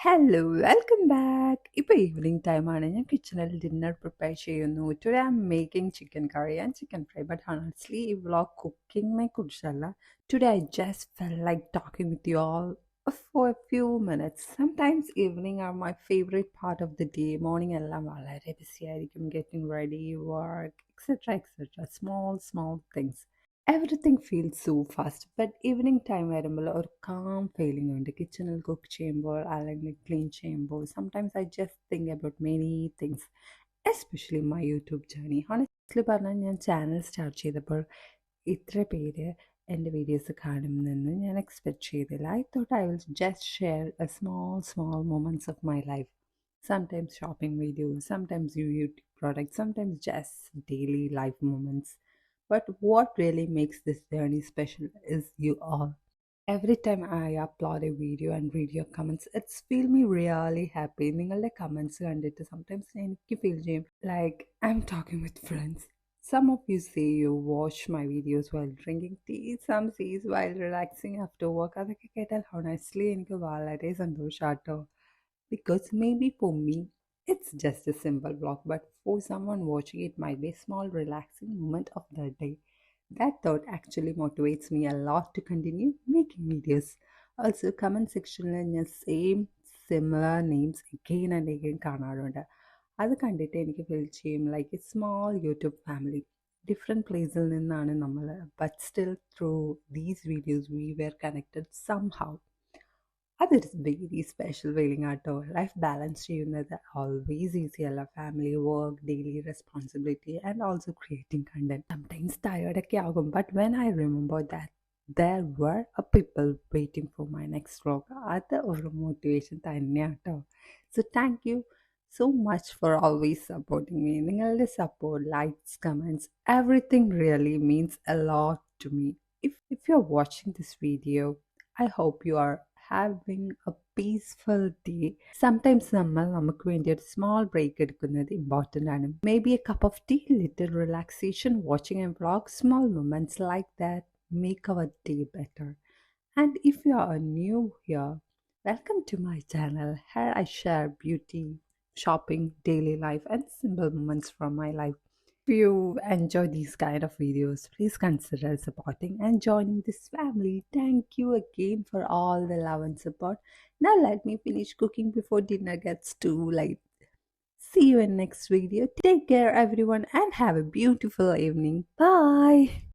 Hello welcome back. ഇപ്പോൾ evening ടൈമാണ്. ഞാൻ കിച്ചണിൽ ഡിന്നർ പ്രിപ്പയർ ചെയ്യുന്നു. Today I am making chicken curry and chicken fry. But honestly ഈ വ്ളോഗ് കുക്കിങ്ങിനെ കുറിച്ചല്ല. Today I just feel like talking with you all for a few minutes. Sometimes evening are my favourite part of the day. Morning എല്ലാം വളരെ busy ആയിരിക്കും. Getting ready, work, etcetera etcetera. Small small things. Everything feels so fast, but evening time വരുമ്പോൾ ഒരു calm feeling ഉണ്ട്. കിച്ചണിൽ cook ചെയ്യുമ്പോൾ അല്ലെങ്കിൽ clean ചെയ്യുമ്പോൾ sometimes I just think about many things, especially my YouTube journey. Honestly പറഞ്ഞാൽ ഞാൻ channel start ചെയ്തപ്പോൾ ഇത്ര പേര് എൻ്റെ വീഡിയോസ് കാണുമെന്ന് ഞാൻ എക്സ്പെക്ട് ചെയ്തില്ല. I thought I will just share a small moments of my life. Sometimes shopping videos, sometimes YouTube products, sometimes just daily life moments. But what really makes this journey special is you all. Every time I upload a video and read your comments, it's feel me really happy. നിങ്ങളുടെ comments കണ്ടിട്ട് sometimes എനിക്ക് feel ചെയ്യും like I'm talking with friends. Some of you say you watch my videos while drinking tea, some says while relaxing after work. അതൊക്കെ കേട്ടാൽ honestly എനിക്ക് വളരെ സന്തോഷാട്ടോ. Because maybe for me, it's just a simple vlog, but for someone watching it might be a small relaxing moment of the day. That thought actually motivates me a lot to continue making videos. Also, comment section in same similar names again and again കാണാറുണ്ട്. അത് കണ്ടിട്ട് എനിക്ക് feel ചെയ്യും like a small YouTube family. Different places നിന്നാണ് നമ്മൾ, but still through these videos we were connected somehow. അതൊരു very special feeling ആട്ടോ. Life balance ചെയ്യുന്നത് ഓൾവേസ് ഈസി അല്ല. Family, work, daily responsibility and also creating content. Sometimes ടയേർഡൊക്കെ ആകും, but when I remember that there were a people waiting for my next vlog, അത് ഒരു motivation തന്നെയാട്ടോ. So thank you so much for always supporting me. നിങ്ങളുടെ support, likes, comments, everything really means a lot to me. If you're watching this video, I hope you are having a peaceful day. Sometimes നമ്മൾ നമുക്ക് വേണ്ടി ഒരു small break എടുക്കുന്നത് important ആണ്. Maybe a cup of tea, little relaxation, watching a vlog, small moments like that make our day better. And if you are new here, welcome to my channel. Here I share beauty, shopping, daily life, and simple moments from my life. If you enjoy these kind of videos, please consider supporting and joining this family. Thank you again for all the love and support. Now let me finish cooking before dinner gets too late. See you in next video. Take care everyone and have a beautiful evening. Bye.